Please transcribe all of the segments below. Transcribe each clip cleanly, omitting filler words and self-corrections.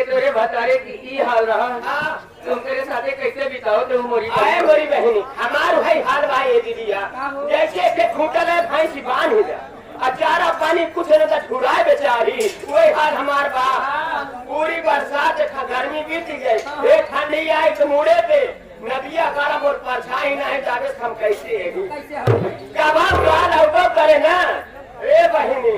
तोरे भतारे की ई हाल रहा। तुम तेरे साथे कैसे बिताओ तुम मोरी बहनी हमार भाई हाल भाई है दीदिया जैसे के खूंटल है भाई सी बांध ही अचारा पानी कुछ न तो छुड़ाए बेचारी वही हाल हमार बा। पूरी बरसात गर्मी बीत गई एक ठंडी आई तो मुड़े पे नदिया गाड़ा मोर परछाई ना है जावे हम कैसे कब हम करे ना ए बहनी।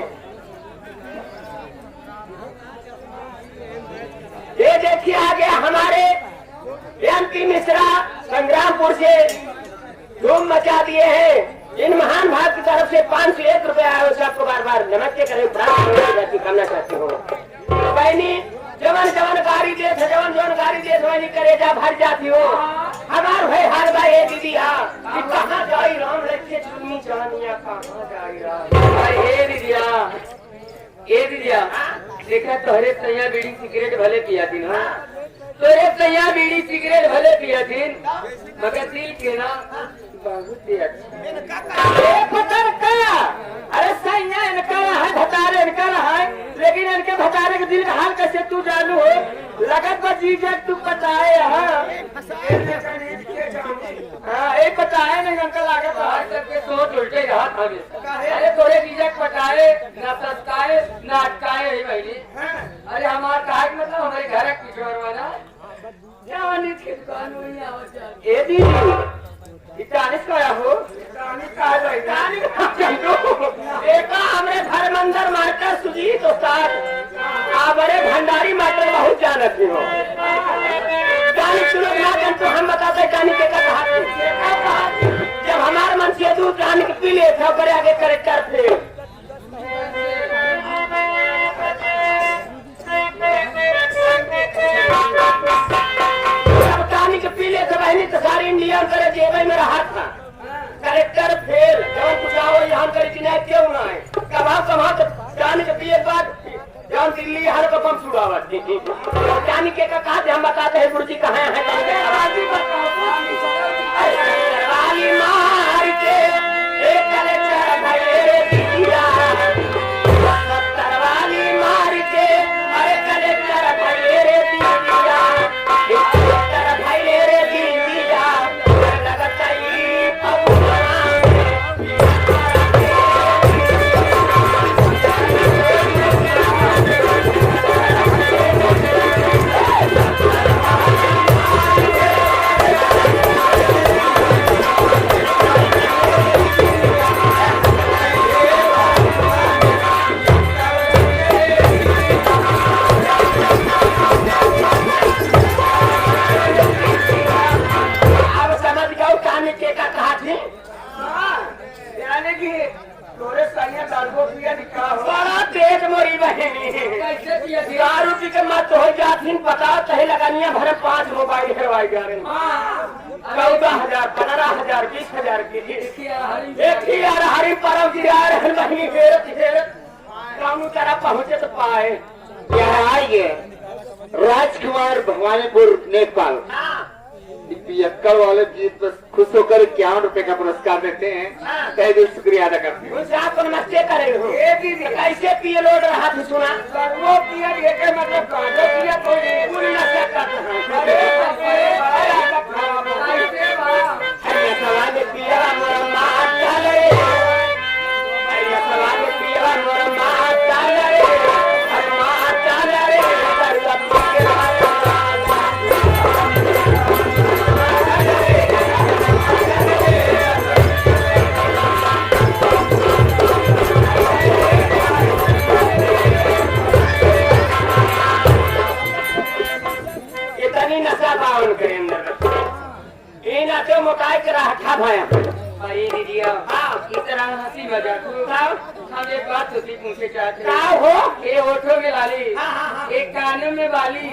ये देखिए आगे हमारे एमपी मिश्रा संग्रामपुर से धूम मचा दिए हैं। इन महान भाग की तरफ से 501 रुपए आए उसे आपको बार बार नमस्ते करें करना चाहती हूँ। बहनी जवन जवन गाड़ी दे जवन जवन गाड़ी दे वही करेजा भर जाती हो। हमार भाई हार भाई दीदी कहाँ जाई राम रखे चुन्नी जानिया कहाँ जाई राम हे दीदिया ए दीदिया देखा तोहरे तैया बीड़ी सिगरेट भले पिया दिन तोरे तैया बीड़ी सिगरेट भले पिया दिन मगर दिल के ना बहुत ही अच्छा अरे सैया इनका है भतारे इनका है लेकिन इनके भतारे के दिल का हाल कैसे तू जानू हो लगत पर जी जब तू बताए एक बताए नहीं अंकल आगे बाहर करके सोच उल्टे हाथ हमेशा। अरे तोरे जीजक पटाए ना सस्ताए ना अटकाए है भाई। अरे हमार कहा मतलब हमारे घर पिछवाना जवानी की दुकान हुई ए दीदी इटानिस का हो एक हमरे घर मंदिर मास्टर सुजीत उस्ताद आप बड़े भंडारी मास्टर बहुत जानती हो कहानी सुनो ना तो हम बताते कहानी के कहा जब हमारे मन से दूध कहानी के पी ले था बड़े आगे करेक्टर थे कहानी के पी ले बहनी तो सारी इंडिया करे जेब मेरा हाथ था कलेक्टर फेल जब कुछ आओ यहाँ करे कि क्यों ना है कहाँ जाने के पिए बाद जहाँ दिल्ली हर को कम छुड़ावत जाने के कहा हम बताते हैं गुरु जी कहाँ है मार के एक कलेक्टर तरवाली मार के अरे कलेक्टर भाई रे दारू पी के मत हो जाती पता तहे लगानिया भरे 5 मोबाइल हेरवाई जा रहे 14,000 15,000 20,000 के एक ही यार हरी परम गिरा रहे महीने फेरत कानू तरह पहुंचे तो पाए यहाँ आइए राजकुमार भवानीपुर नेपाल पियक्कर वाले जी बस खुश होकर 51 रुपए का पुरस्कार देते हैं तहे दिल शुक्रिया अदा करते हैं उनसे आप नमस्ते करे हो कैसे पिए लोड रहा था सुना वो पिया के मतलब पिया पूरी नशा करते सवाल पिया मोटाई करा हटा भाया अरे दीदिया इस तरह हंसी मजाक हम एक बात पूछे चाहते हो ये होठों में लाली एक कानों में वाली